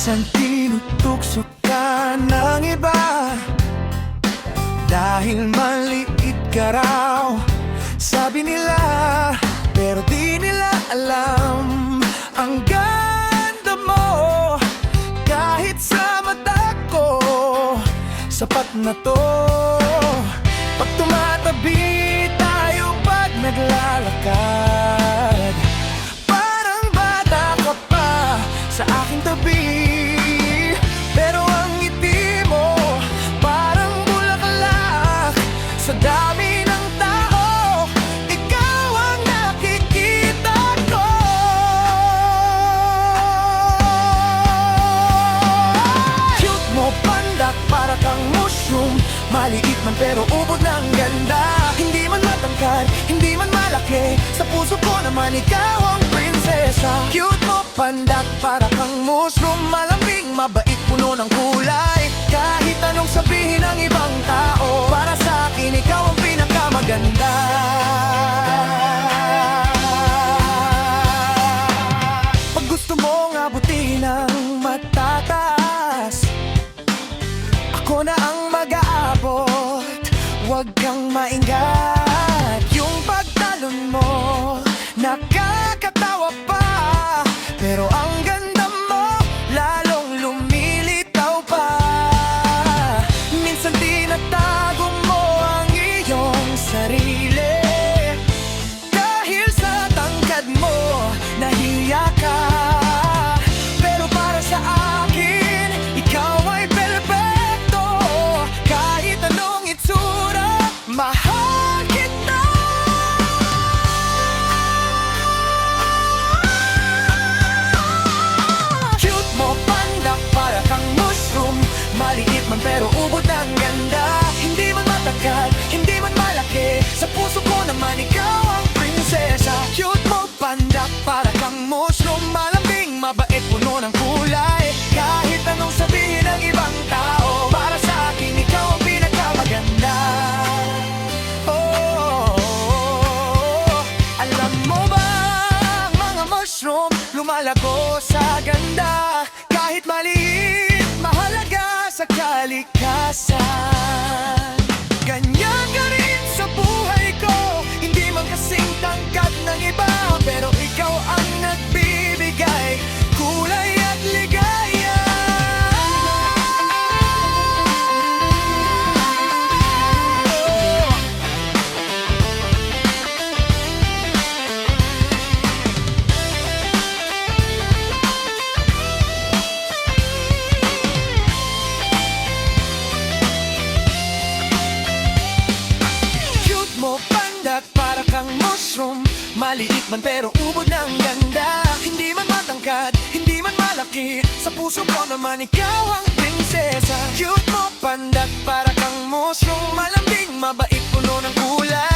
Minsan tinutukso ka ng iba dahil maliit ka raw, sabi nila. Pero di nila alam ang ganda mo. Kahit sa mata ko, sapat na to. Pag tumatabi tayo, pag naglalakad, parang bata ka pa sa aking tabi. Pero ang ngiti mo, parang bulaklak. Sa dami ng tao, ikaw ang nakikita ko. Cute mo, pandak, para kang mushroom. Maliit man pero ubod ng ganda. Hindi man matangkad, hindi man malaki, sa puso ko naman ikaw ang prinsesa. Cute mo, pandak, para kang mushroom. Malambing, mabait, puno ng kulay. Kahit anong sabihin ng ibang tao, para sa akin ikaw ang pinakamaganda. Pag gusto mong abutin ng matataas, ako na ang mag-aabot. Huwag kang maingat. Yung pagtalon mo, nakakatawa pa. Pero ang ganda mo, lalong lumilitaw pa. Minsan tinatago mo ang iyong sarili. Dahil sa tangkad mo, nahiya ka. Pero para sa akin, ikaw ay perfecto. Kahit anong itsura, mahal kita. Cute mo, pandak, para kang mushroom. Maliit man pero ubod ng ganda. Hindi man matangkad, hindi man malaki, sa puso ko naman ikaw ang prinsesa. Cute mo, pandak, para kang mushroom. Malambing, mabait, puno ng kulay. Kahit anong sabihin ng ibang tao, para sa akin ikaw ang pinakamaganda. Alam mo ba, ang mga mushroom lumalago sa ganda. Kahit maliit, mahalaga sa kalikasan. Ganyan ka rin sa buhay ko. Hindi man kasing tangkad ng iba, pero ikaw ang nagbibigay kulay at ligaya. Cute mo, pandak, para kang mushroom. Maliit man pero ubod ng ganda. Hindi man matangkad, hindi man malaki, sa puso ko naman ikaw ang prinsesa. Cute mo, pandak, para kang mushroom. Malambing, mabait, puno ng kulay.